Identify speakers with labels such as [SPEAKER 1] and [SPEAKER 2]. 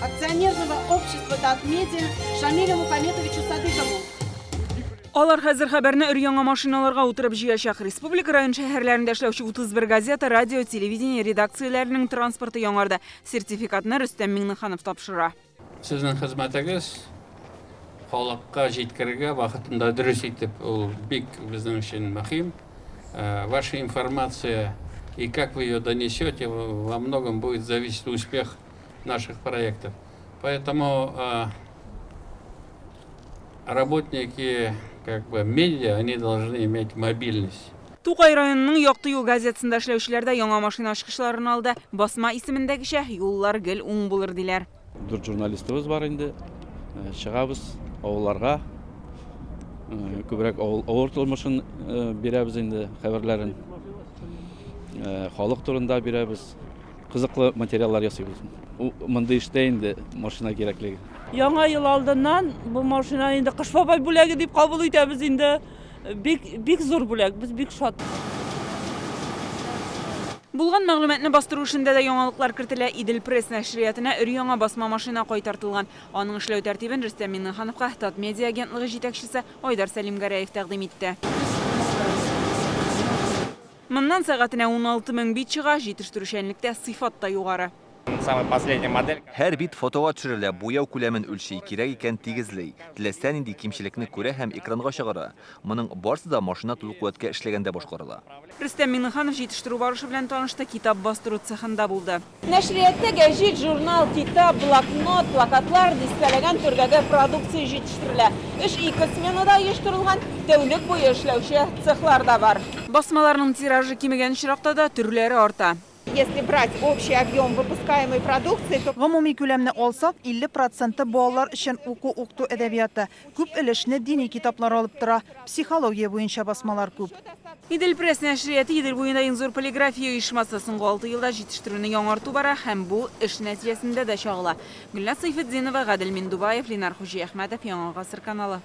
[SPEAKER 1] акционерного общества Татмедиа Шамилю Мухамедовичу Садыкову.
[SPEAKER 2] Алар хәзер хәбәрне өр-яңа машиналарга утырып җыячак. Республика район шәһәрләрендә эшләүче 31 газета, радио, телевидение редакцияләренең транспорты яңарды. Сертификатны Рөстәм Миңнеханов тапшыра.
[SPEAKER 3] Сезнең хезмәтегез халыкка җиткерергә вакытында дөрес итеп, ул бик безнең өчен мөһим. Ваша информация и как вы ее донесете, во многом будет зависеть успех наших проектов. Поэтому работники медиа, они должны иметь мобильность.
[SPEAKER 2] Тукай районының Якты юл газетасында эшләүчеләрдә яңа машина ачкычларын алды. Басма исемендәгечә юллар гел уң булыр диләр.
[SPEAKER 4] Дүрт журналистыбыз бар инде. Чыгабыз авылларга. Күбрәк авыр тормышын бирәбез инде, хәбәрләрен. Халык турында бирәбез. Кызыклы материаллар ясыйбыз. Монда эштә инде машина кирәклеге.
[SPEAKER 5] Яңа ел алдыннан бу машина инде Кыш бабай бүләге дип кабул итәбез инде. Бик зур бүләк, без бик шат.
[SPEAKER 2] Булган мәгълүматны бастыру эшендә дә яңалыклар кертелә. Идел пресс нәшриятына өр-яңа басма машина кайтартылган. Аның эшләү тәртибен Рөстәм Миңнехановка Татмедиа агентлыгы җитәкчесе Айдар Сәлимгәрәев тәкъдим итте. Моннан сәгатенә 16 мең бит чыга, җитештерүчәнлектә сыйфат та югары.
[SPEAKER 6] Һәр бит фотога төшерелә, буяу күләмен үлчи, кирәк икән тигезлей. Теләсә нинди кимчелекне күрә һәм экранга чыгара. Моның барысы да машина тулы куәткә эшләгәндә башкарыла.
[SPEAKER 2] Рөстәм Миңнеханов җитештерү барышы белән танышты, китап бастыру цехында булды.
[SPEAKER 5] Нәшрияттә гәҗит, журнал, китап, блокнот, плакатлар, дискәләгән төргәге продукция җитештерелә. Эш 2 сменада оештырылган, тәүлек буе эшләүче цехлар да бар.
[SPEAKER 2] Басмаларның тиражы кимегән очракта да төрләре арта.
[SPEAKER 7] Если брать общий объем выпускаемой продукции, то
[SPEAKER 8] Гомуми күләмне алсак, 50% балалар өчен уку-укту әдәбияты. Күп өлешне дини китаплар алып тора. Психология буенча басмалар күп.
[SPEAKER 2] Идел пресс нәшрияты Идел буенда иң зур полиграфия оешмасы соңгы 6 елда җитештерүне яңарту бара һәм бу эш нәтиҗәсендә дә чагыла. Гөлназ Сайфетдинова, Гадел Миндубаев, Ленар Хуҗиәхмәтов, Яңа гасыр каналы.